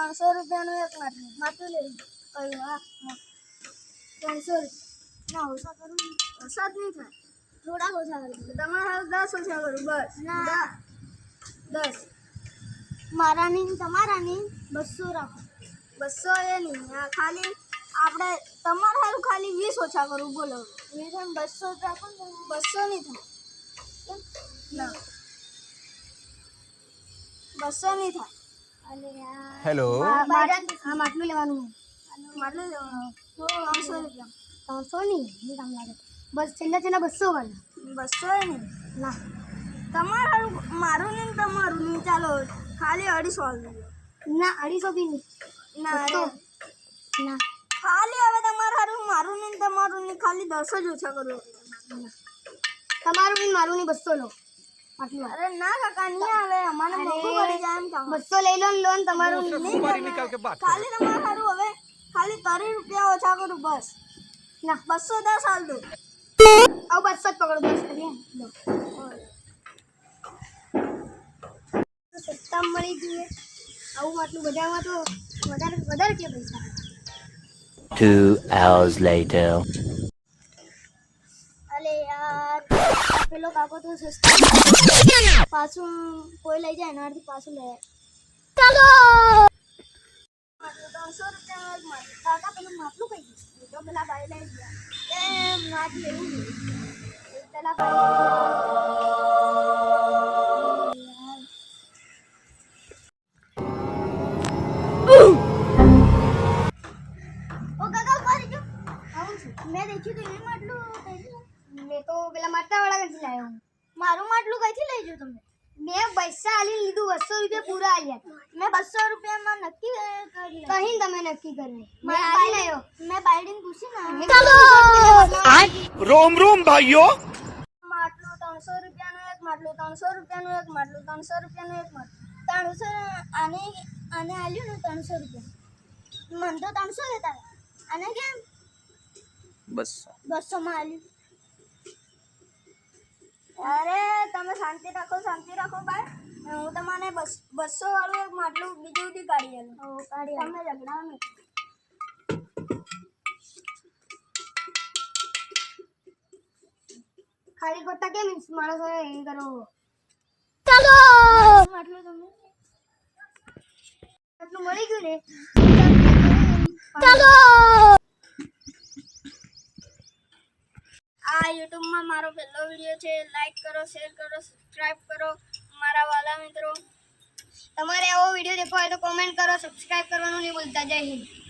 ₹300 નું એક માટલું લઈ કહ્યું હા 300 ના ઓછા કરું ઓછા જ નહીં થાય થોડા ઓછા કરું તમારે 10 ઓછા કરું બસ ના 10 મારાની તમારાની 200 રાખો 200 એ નહીં આ ખાલી આપણે તમારે સારું ખાલી 20 ઓછા કરું બોલો 20 200 રાખો ને 200 નહીં થાય ના 200 નહીં થાય અને હેલો હા માટલું લેવાનું માટલું લેવાનું 300 રૂપિયા 300 નહીં કામ લાગે બસ છેલ્લા 200 વાળા 200 નહીં ના તમારું મારું નહીં તમારું નહીં ચાલો ખાલી 250 ના 250 બી નહીં ના ના ખાલી હવે તમારું મારું નહીં તમારું નહીં ખાલી 10 જ ઓછા કરો તમારું નહીં મારું નહીં 200 લો અરે ના કાકા નહીં આવે અમારે મોંઘું પડી જાય એમ 200 લઈ લો લોન તમારું નહીં ખાલી તમારું હવે ખાલી 30 રૂપિયા ઓછા કરું બસ ના 210 હાલ દો આવ 200 જ પકડો બસ કરીએ લો સસ્તા મળી જોઈએ આવું આટલું બજારમાં તો વધારે કે પૈસા 2 hours later. અલે યાર પેલો કાકો તો સસ્તા પાછું કોઈ લઈ જાય એનાથી પાછું લે ચાલો 300 રૂપિયા કાકા પેલું માટલું કઈ ગયું તો પેલા ભાઈ લઈ ગયા એમ નાટ લેવું પેલા મેં દેખ્યું તો એ માટલું મેં તો પેલા માટલા વાળા કઈથી લાવ્યો મારું માટલું કઈથી લઈ ગયો તમે મેં પૈસા આલી લીધું 200 રૂપિયા પૂરા આલ્યા મેં 200 રૂપિયામાં નક્કી કર્યું કहीं તમે નક્કી કર્યું મેં આલી લાવ્યો મેં બાયડીને પૂછી ચાલો रोम रोम भाइयों માટલું 300 રૂપિયાનું એક માટલું 300 રૂપિયાનું એક માટલું 300 રૂપિયાનું એક માટલું 300 આને આલ્યું ને 300 રૂપિયા મને તો 300 લેતા આને કેમ बस 200 માં આલ્યું અરે તમે શાંતિ રાખો ભાઈ હું તમને 200 વાળું એક માટલું બીજું ઉડી કાઢી આલું તમે ઝઘડા નહીં ખાલી ખોટા કેમ માણસો એ કરો ચાલો માટલું તમને માટલું મળી ગયું ને ચાલો આ YouTube માં મારો પહેલો વિડિયો છે લાઈક કરો શેર કરો સબસ્ક્રાઇબ કરો મારા વાલા મિત્રો તમારે આવો વિડિયો દેખવો હોય તો કોમેન્ટ કરો સબસ્ક્રાઇબ કરવાનું નહીં ભૂલતા જય હિન્દ